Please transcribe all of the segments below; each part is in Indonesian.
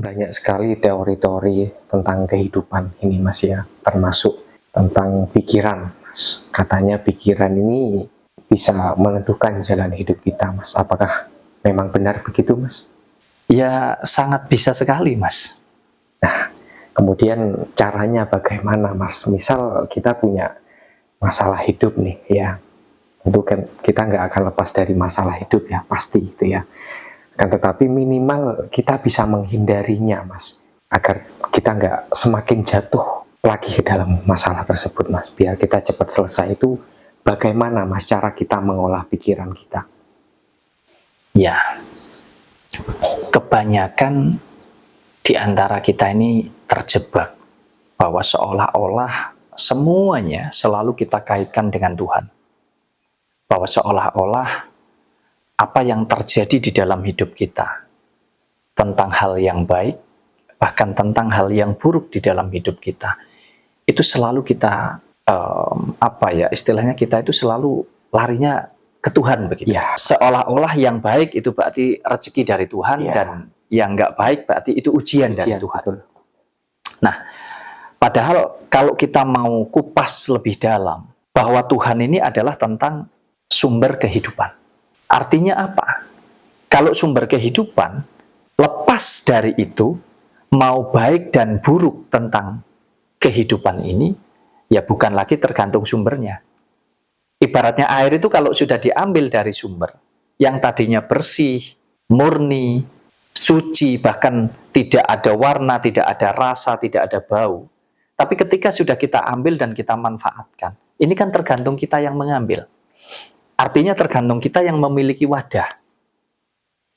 banyak sekali teori-teori tentang kehidupan ini Mas ya, termasuk tentang pikiran Mas. Katanya pikiran ini bisa menentukan jalan hidup kita Mas. Apakah memang benar begitu Mas? Ya, sangat bisa sekali, Mas. Nah, kemudian caranya bagaimana Mas? Misal kita punya masalah hidup nih ya, tentu kan kita nggak akan lepas dari masalah hidup ya, pasti itu ya. Kan tetapi minimal kita bisa menghindarinya Mas, agar kita nggak semakin jatuh lagi ke dalam masalah tersebut Mas. Biar kita cepat selesai itu bagaimana Mas cara kita mengolah pikiran kita? Ya, kebanyakan di antara kita ini terjebak bahwa seolah-olah semuanya selalu kita kaitkan dengan Tuhan. Bahwa seolah-olah apa yang terjadi di dalam hidup kita, tentang hal yang baik, bahkan tentang hal yang buruk di dalam hidup kita, itu selalu kita, istilahnya kita itu selalu larinya ke Tuhan begitu. Ya. Seolah-olah yang baik itu berarti rezeki dari Tuhan, Ya. dan yang nggak baik berarti itu ujian dari Tuhan. Betul. Nah, padahal kalau kita mau kupas lebih dalam, bahwa Tuhan ini adalah tentang sumber kehidupan. Artinya apa? Kalau sumber kehidupan, lepas dari itu, mau baik dan buruk tentang kehidupan ini, ya bukan lagi tergantung sumbernya. Ibaratnya air itu kalau sudah diambil dari sumber, yang tadinya bersih, murni, suci, bahkan tidak ada warna, tidak ada rasa, tidak ada bau. Tapi ketika sudah kita ambil dan kita manfaatkan, ini kan tergantung kita yang mengambil. Artinya tergantung kita yang memiliki wadah.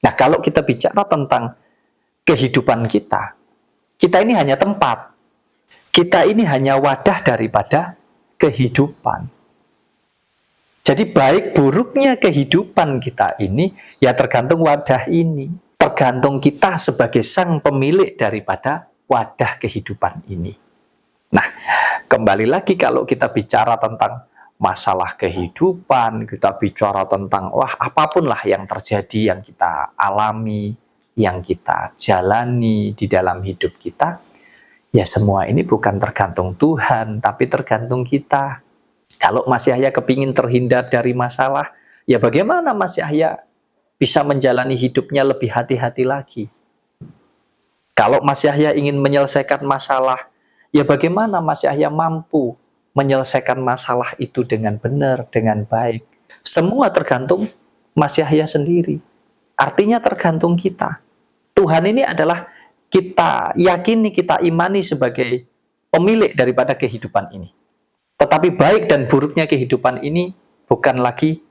Nah, kalau kita bicara tentang kehidupan kita ini hanya tempat. Kita ini hanya wadah daripada kehidupan. Jadi baik buruknya kehidupan kita ini, ya tergantung wadah ini. Tergantung kita sebagai sang pemilik daripada wadah kehidupan ini. Nah, kembali lagi kalau kita bicara tentang masalah kehidupan, kita bicara tentang apapun lah yang terjadi, yang kita alami, yang kita jalani di dalam hidup kita, ya semua ini bukan tergantung Tuhan, tapi tergantung kita. Kalau Mas Yahya kepingin terhindar dari masalah, ya bagaimana Mas Yahya bisa menjalani hidupnya lebih hati-hati lagi? Kalau Mas Yahya ingin menyelesaikan masalah, ya bagaimana Mas Yahya mampu menyelesaikan masalah itu dengan benar, dengan baik. Semua tergantung Mas Yahya sendiri. Artinya tergantung kita. Tuhan ini adalah kita yakini, kita imani sebagai pemilik daripada kehidupan ini. Tetapi baik dan buruknya kehidupan ini bukan lagi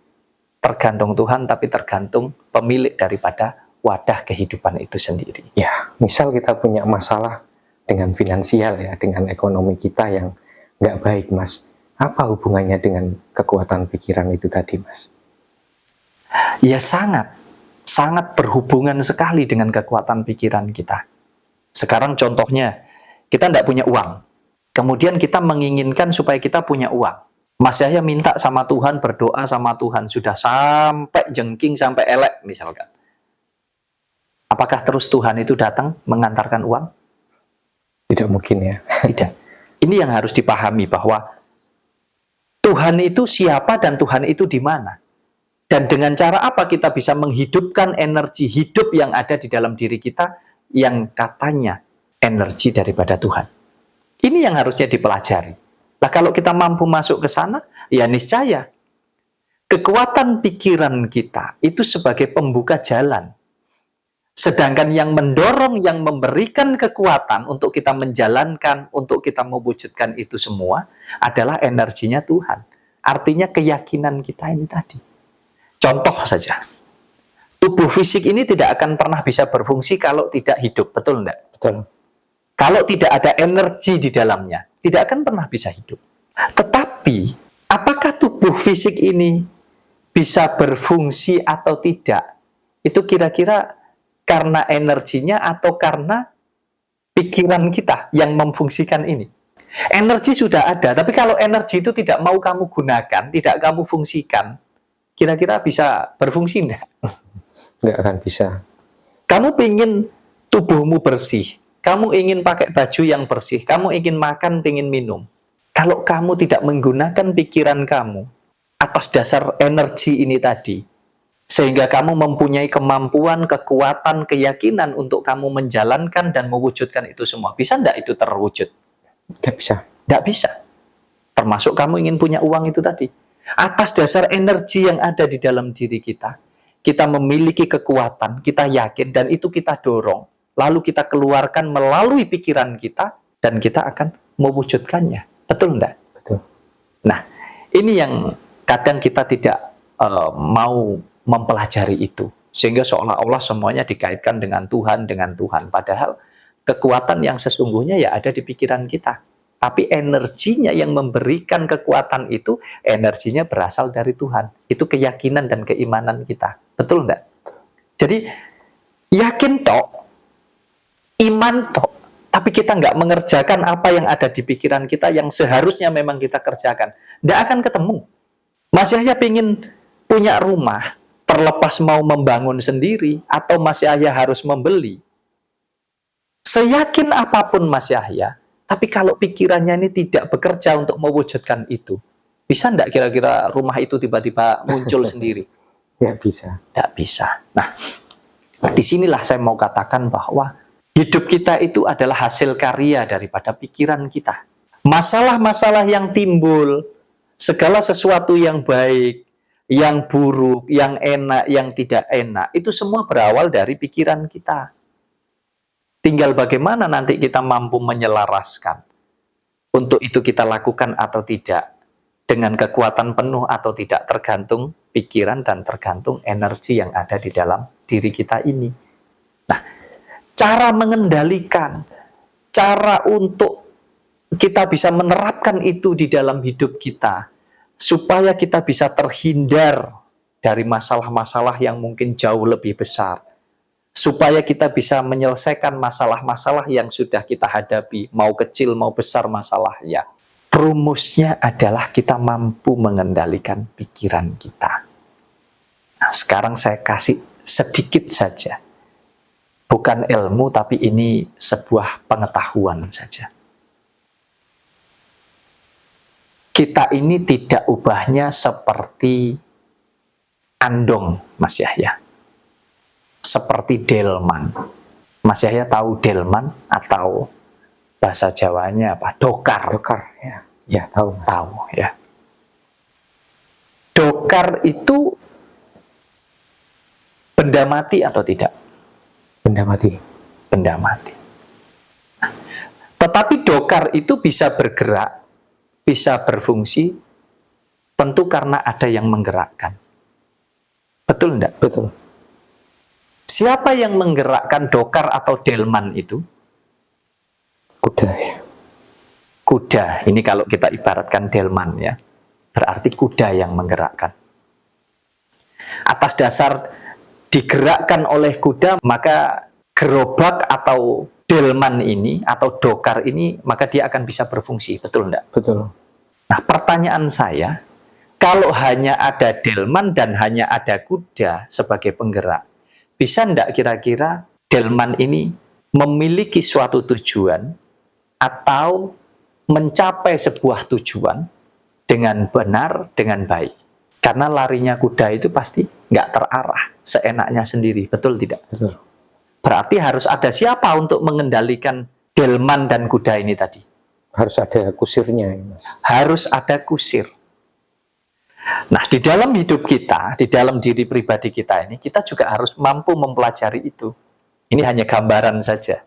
tergantung Tuhan, tapi tergantung pemilik daripada wadah kehidupan itu sendiri. Ya, misal kita punya masalah dengan finansial ya, dengan ekonomi kita yang nggak baik Mas, apa hubungannya dengan kekuatan pikiran itu tadi Mas? Ya sangat berhubungan sekali dengan kekuatan pikiran kita. Sekarang contohnya, kita tidak punya uang, kemudian kita menginginkan supaya kita punya uang. Mas Yahya minta sama Tuhan, berdoa sama Tuhan, sudah sampai jengking, sampai elek misalkan. Apakah terus Tuhan itu datang mengantarkan uang? Tidak mungkin ya. Tidak. Ini yang harus dipahami, bahwa Tuhan itu siapa dan Tuhan itu di mana. Dan dengan cara apa kita bisa menghidupkan energi hidup yang ada di dalam diri kita, yang katanya energi daripada Tuhan. Ini yang harusnya dipelajari. Nah, kalau kita mampu masuk ke sana, ya niscaya kekuatan pikiran kita itu sebagai pembuka jalan. Sedangkan yang mendorong, yang memberikan kekuatan untuk kita menjalankan, untuk kita mewujudkan itu semua adalah energinya Tuhan. Artinya keyakinan kita ini tadi. Contoh saja, tubuh fisik ini tidak akan pernah bisa berfungsi kalau tidak hidup, betul enggak? Betul. Kalau tidak ada energi di dalamnya, tidak akan pernah bisa hidup. Tetapi, apakah tubuh fisik ini bisa berfungsi atau tidak? Itu kira-kira karena energinya atau karena pikiran kita yang memfungsikan ini. Energi sudah ada, tapi kalau energi itu tidak mau kamu gunakan, tidak kamu fungsikan, kira-kira bisa berfungsi enggak? Nggak akan bisa. Kamu ingin tubuhmu bersih, kamu ingin pakai baju yang bersih, kamu ingin makan, ingin minum. Kalau kamu tidak menggunakan pikiran kamu atas dasar energi ini tadi, sehingga kamu mempunyai kemampuan, kekuatan, keyakinan untuk kamu menjalankan dan mewujudkan itu semua. Bisa enggak itu terwujud? Nggak bisa. Enggak bisa. Termasuk kamu ingin punya uang itu tadi. Atas dasar energi yang ada di dalam diri kita, kita memiliki kekuatan, kita yakin, dan itu kita dorong. Lalu kita keluarkan melalui pikiran kita, dan kita akan mewujudkannya. Betul enggak? Betul. Nah, ini yang kadang kita tidak mau mempelajari itu, sehingga seolah-olah semuanya dikaitkan dengan Tuhan. Padahal kekuatan yang sesungguhnya ya ada di pikiran kita. Tapi energinya yang memberikan kekuatan itu, energinya berasal dari Tuhan. Itu keyakinan dan keimanan kita. Betul enggak? Jadi yakin tok, iman tok, tapi kita nggak mengerjakan apa yang ada di pikiran kita yang seharusnya memang kita kerjakan, nggak akan ketemu. Mas Yahya ingin punya rumah, terlepas mau membangun sendiri atau Mas Yahya harus membeli. Seyakin apapun Mas Yahya, tapi kalau pikirannya ini tidak bekerja untuk mewujudkan itu, bisa enggak kira-kira rumah itu tiba-tiba muncul sendiri? Nggak bisa. Tidak bisa. Nah, disinilah saya mau katakan bahwa hidup kita itu adalah hasil karya daripada pikiran kita. Masalah-masalah yang timbul, segala sesuatu yang baik, yang buruk, yang enak, yang tidak enak, itu semua berawal dari pikiran kita. Tinggal bagaimana nanti kita mampu menyelaraskan. Untuk itu kita lakukan atau tidak. Dengan kekuatan penuh atau tidak, tergantung pikiran dan tergantung energi yang ada di dalam diri kita ini. Nah, cara mengendalikan, cara untuk kita bisa menerapkan itu di dalam hidup kita, supaya kita bisa terhindar dari masalah-masalah yang mungkin jauh lebih besar. Supaya kita bisa menyelesaikan masalah-masalah yang sudah kita hadapi, mau kecil mau besar masalahnya. Rumusnya adalah kita mampu mengendalikan pikiran kita. Nah, sekarang saya kasih sedikit saja. Bukan ilmu, tapi ini sebuah pengetahuan saja. Kita ini tidak ubahnya seperti andong, Mas Yahya. Seperti delman. Mas Yahya tahu delman atau bahasa Jawanya apa? Dokar. Dokar, ya. Ya, tahu. Mas. Tahu, ya. Dokar itu benda mati atau tidak? Benda mati. Benda mati. Tetapi dokar itu bisa bergerak, bisa berfungsi, tentu karena ada yang menggerakkan. Betul enggak? Betul. Siapa yang menggerakkan dokar atau delman itu? Kuda, ya. Kuda. Ini kalau kita ibaratkan delman, ya. Berarti kuda yang menggerakkan. Atas dasar digerakkan oleh kuda, maka gerobak atau delman ini, atau dokar ini, maka dia akan bisa berfungsi. Betul enggak? Betul. Nah, pertanyaan saya, kalau hanya ada delman dan hanya ada kuda sebagai penggerak, bisa enggak kira-kira delman ini memiliki suatu tujuan atau mencapai sebuah tujuan dengan benar, dengan baik? Karena larinya kuda itu pasti nggak terarah, seenaknya sendiri. Betul tidak? Betul. Berarti harus ada siapa untuk mengendalikan delman dan kuda ini tadi? Harus ada kusirnya, ya, Mas. Harus ada kusir. Nah, di dalam hidup kita, di dalam diri pribadi kita ini, kita juga harus mampu mempelajari itu. Ini hanya gambaran saja.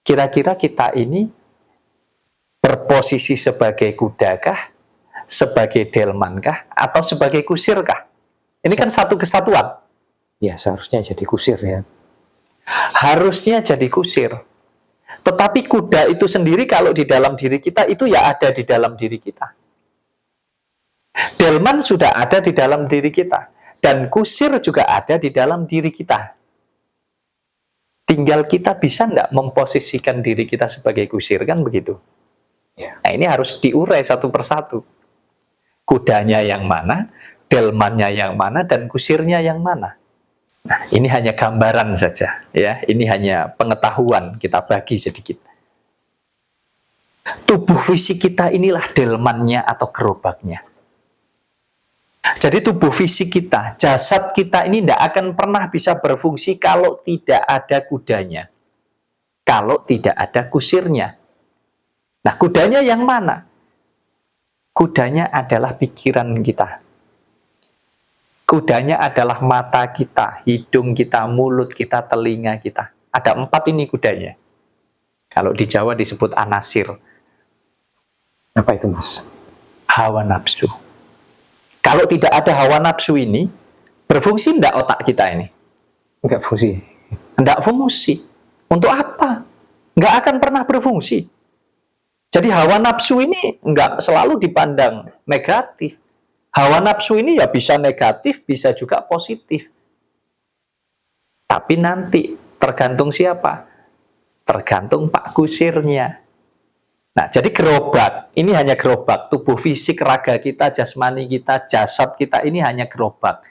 Kira-kira kita ini berposisi sebagai kudakah, sebagai delmankah, atau sebagai kusirkah? Ini kan satu kesatuan. Ya, seharusnya jadi kusir, ya. Harusnya jadi kusir. Tetapi kuda itu sendiri kalau di dalam diri kita, itu ya ada di dalam diri kita. Delman sudah ada di dalam diri kita. Dan kusir juga ada di dalam diri kita. Tinggal kita bisa nggak memposisikan diri kita sebagai kusir, kan begitu? Ya. Nah, ini harus diurai satu persatu. Kudanya yang mana, delmannya yang mana, dan kusirnya yang mana. Nah, ini hanya gambaran saja, ya. Ini hanya pengetahuan, kita bagi sedikit. Tubuh fisik kita inilah delmannya atau gerobaknya. Jadi tubuh fisik kita, jasad kita ini tidak akan pernah bisa berfungsi kalau tidak ada kudanya. Kalau tidak ada kusirnya. Nah, kudanya yang mana? Kudanya adalah pikiran kita. Kudanya adalah mata kita, hidung kita, mulut kita, telinga kita. Ada 4 ini kudanya. Kalau di Jawa disebut anasir. Apa itu, Mas? Hawa nafsu. Kalau tidak ada hawa nafsu ini, berfungsi enggak otak kita ini? Enggak fungsi. Enggak fungsi. Untuk apa? Enggak akan pernah berfungsi. Jadi hawa nafsu ini enggak selalu dipandang negatif. Hawa nafsu ini ya bisa negatif, bisa juga positif. Tapi nanti tergantung siapa? Tergantung Pak Kusirnya. Nah, jadi gerobak, ini hanya gerobak. Tubuh fisik, raga kita, jasmani kita, jasad kita, ini hanya gerobak.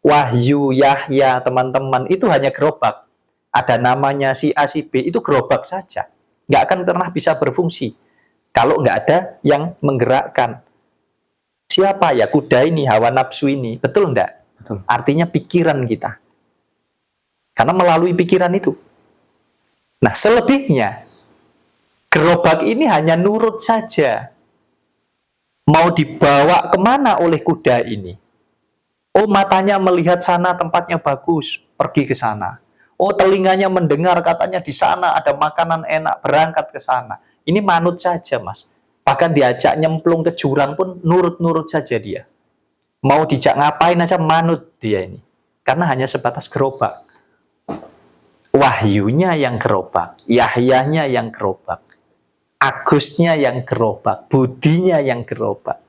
Wahyu, Yahya, teman-teman, itu hanya gerobak. Ada namanya si A, si B, itu gerobak saja. Nggak akan pernah bisa berfungsi. Kalau nggak ada yang menggerakkan. Siapa ya? Kuda ini, hawa nafsu ini. Betul enggak? Betul. Artinya pikiran kita. Karena melalui pikiran itu. Nah, selebihnya, gerobak ini hanya nurut saja. Mau dibawa kemana oleh kuda ini? Oh, matanya melihat sana tempatnya bagus, pergi ke sana. Oh, telinganya mendengar katanya di sana ada makanan enak, berangkat ke sana. Ini manut saja, Mas. Bahkan diajak nyemplung ke jurang pun nurut-nurut saja dia. Mau dijak ngapain aja manut dia ini. Karena hanya sebatas gerobak. Wahyunya yang gerobak, Yahyanya yang gerobak, Agusnya yang gerobak, budinya yang gerobak.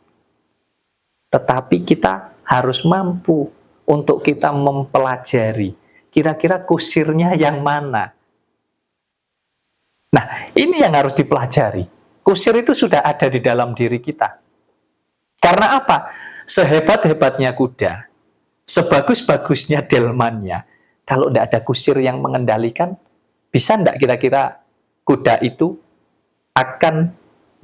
Tetapi kita harus mampu untuk kita mempelajari kira-kira kusirnya yang mana. Nah, ini yang harus dipelajari. Kusir itu sudah ada di dalam diri kita. Karena apa? Sehebat-hebatnya kuda, sebagus-bagusnya delmannya, kalau tidak ada kusir yang mengendalikan, bisa tidak kira-kira kuda itu akan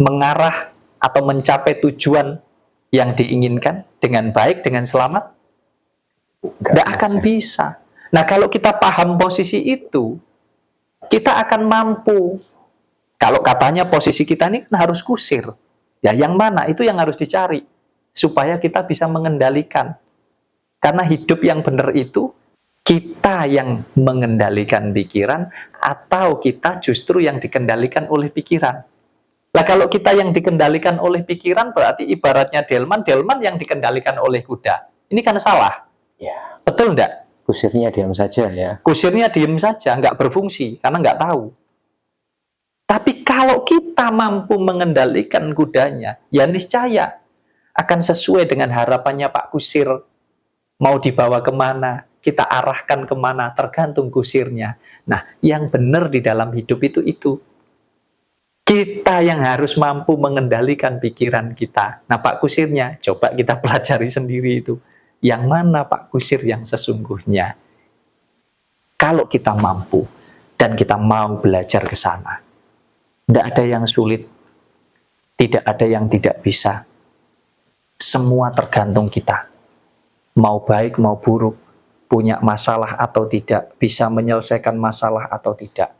mengarah atau mencapai tujuan yang diinginkan dengan baik, dengan selamat? Tidak akan bisa. Nah, kalau kita paham posisi itu, kita akan mampu. Kalau katanya posisi kita ini harus kusir. Ya, yang mana? Itu yang harus dicari. Supaya kita bisa mengendalikan. Karena hidup yang benar itu, kita yang mengendalikan pikiran, atau kita justru yang dikendalikan oleh pikiran. Nah, kalau kita yang dikendalikan oleh pikiran, berarti ibaratnya delman yang dikendalikan oleh kuda. Ini kan salah. Ya. Betul enggak? Kusirnya diam saja ya. Kusirnya diam saja, nggak berfungsi, karena nggak tahu. Tapi kalau kita mampu mengendalikan kudanya, ya niscaya akan sesuai dengan harapannya Pak Kusir. Mau dibawa kemana, kita arahkan kemana, tergantung kusirnya. Nah, yang benar di dalam hidup itu. Kita yang harus mampu mengendalikan pikiran kita. Nah, Pak Kusirnya, coba kita pelajari sendiri itu. Yang mana Pak Kusir yang sesungguhnya? Kalau kita mampu, dan kita mau belajar ke sana, tidak ada yang sulit, tidak ada yang tidak bisa. Semua tergantung kita. Mau baik, mau buruk, punya masalah atau tidak, bisa menyelesaikan masalah atau tidak.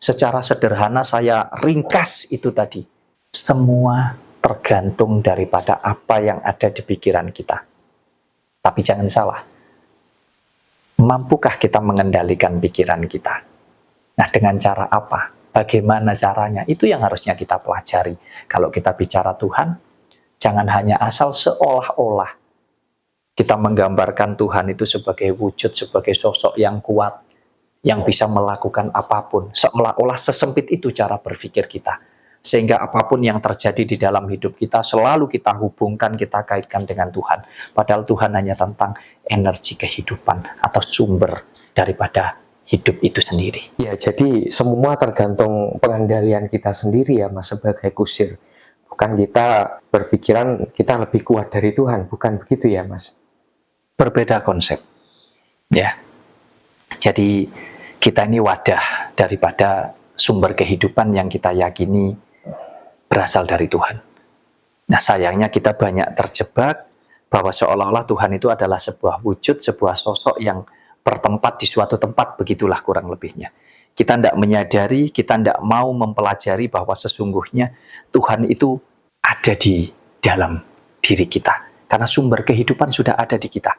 Secara sederhana saya ringkas itu tadi. Semua tergantung daripada apa yang ada di pikiran kita. Tapi jangan salah. Mampukah kita mengendalikan pikiran kita? Nah, dengan cara apa? Bagaimana caranya? Itu yang harusnya kita pelajari. Kalau kita bicara Tuhan, jangan hanya asal seolah-olah kita menggambarkan Tuhan itu sebagai wujud, sebagai sosok yang kuat, yang bisa melakukan apapun. Seolah-olah sesempit itu cara berpikir kita. Sehingga apapun yang terjadi di dalam hidup kita, selalu kita hubungkan, kita kaitkan dengan Tuhan. Padahal Tuhan hanya tentang energi kehidupan atau sumber daripada hidup itu sendiri. Ya, jadi semua tergantung pengendalian kita sendiri ya, Mas, sebagai kusir. Bukan kita berpikiran kita lebih kuat dari Tuhan, bukan begitu ya, Mas? Berbeda konsep. Ya. Jadi kita ini wadah daripada sumber kehidupan yang kita yakini berasal dari Tuhan. Nah, sayangnya kita banyak terjebak bahwa seolah-olah Tuhan itu adalah sebuah wujud, sebuah sosok yang bertempat di suatu tempat, begitulah kurang lebihnya. Kita tidak menyadari, kita tidak mau mempelajari bahwa sesungguhnya Tuhan itu ada di dalam diri kita. Karena sumber kehidupan sudah ada di kita.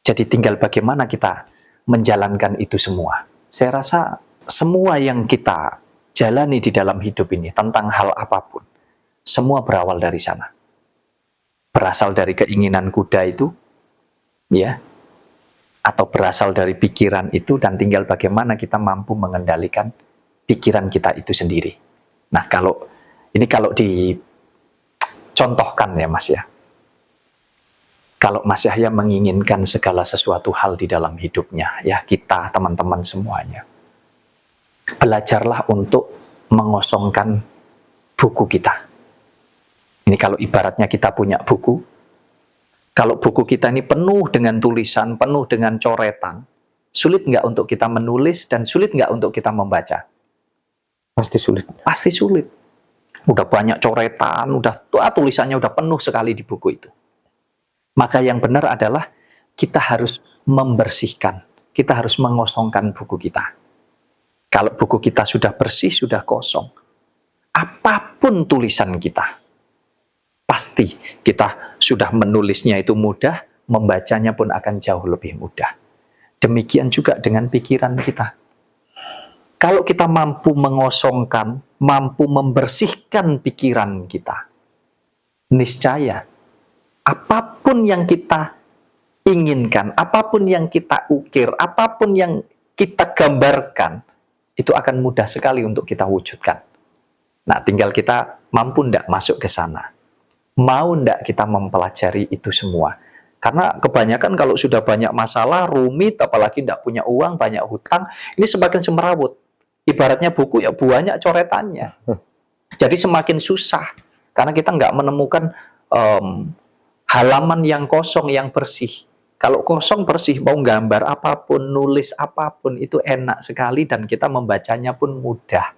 Jadi tinggal bagaimana kita menjalankan itu semua. Saya rasa semua yang kita jalani di dalam hidup ini tentang hal apapun, semua berawal dari sana. Berasal dari keinginan kuda itu, ya, atau berasal dari pikiran itu, dan tinggal bagaimana kita mampu mengendalikan pikiran kita itu sendiri. Nah, kalau dicontohkan ya Mas ya, kalau Mas Yahya menginginkan segala sesuatu hal di dalam hidupnya, ya kita teman-teman semuanya, belajarlah untuk mengosongkan buku kita. Ini kalau ibaratnya kita punya buku, kalau buku kita ini penuh dengan tulisan, penuh dengan coretan, sulit nggak untuk kita menulis dan sulit nggak untuk kita membaca? Pasti sulit. Pasti sulit. Udah banyak coretan, tulisannya udah penuh sekali di buku itu. Maka yang benar adalah kita harus membersihkan, kita harus mengosongkan buku kita. Kalau buku kita sudah bersih, sudah kosong, apapun tulisan kita, pasti kita sudah menulisnya itu mudah, membacanya pun akan jauh lebih mudah. Demikian juga dengan pikiran kita. Kalau kita mampu mengosongkan, mampu membersihkan pikiran kita, niscaya apapun yang kita inginkan, apapun yang kita ukir, apapun yang kita gambarkan, itu akan mudah sekali untuk kita wujudkan. Nah, tinggal kita mampu ndak masuk ke sana. Mau ndak kita mempelajari itu semua. Karena kebanyakan kalau sudah banyak masalah, rumit, apalagi ndak punya uang, banyak hutang, ini semakin semerawut. Ibaratnya buku ya banyak coretannya. Jadi semakin susah. Karena kita nggak menemukan halaman yang kosong, yang bersih. Kalau kosong bersih, mau gambar apapun, nulis apapun, itu enak sekali dan kita membacanya pun mudah.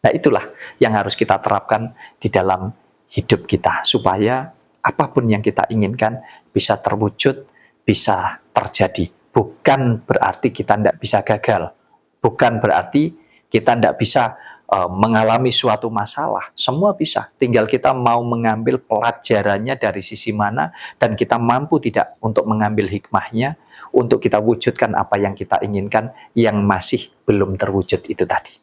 Nah, itulah yang harus kita terapkan di dalam hidup kita, supaya apapun yang kita inginkan bisa terwujud, bisa terjadi. Bukan berarti kita tidak bisa gagal. Bukan berarti kita tidak bisa mengalami suatu masalah. Semua bisa. Tinggal kita mau mengambil pelajarannya dari sisi mana, dan kita mampu tidak untuk mengambil hikmahnya, untuk kita wujudkan apa yang kita inginkan yang masih belum terwujud itu tadi.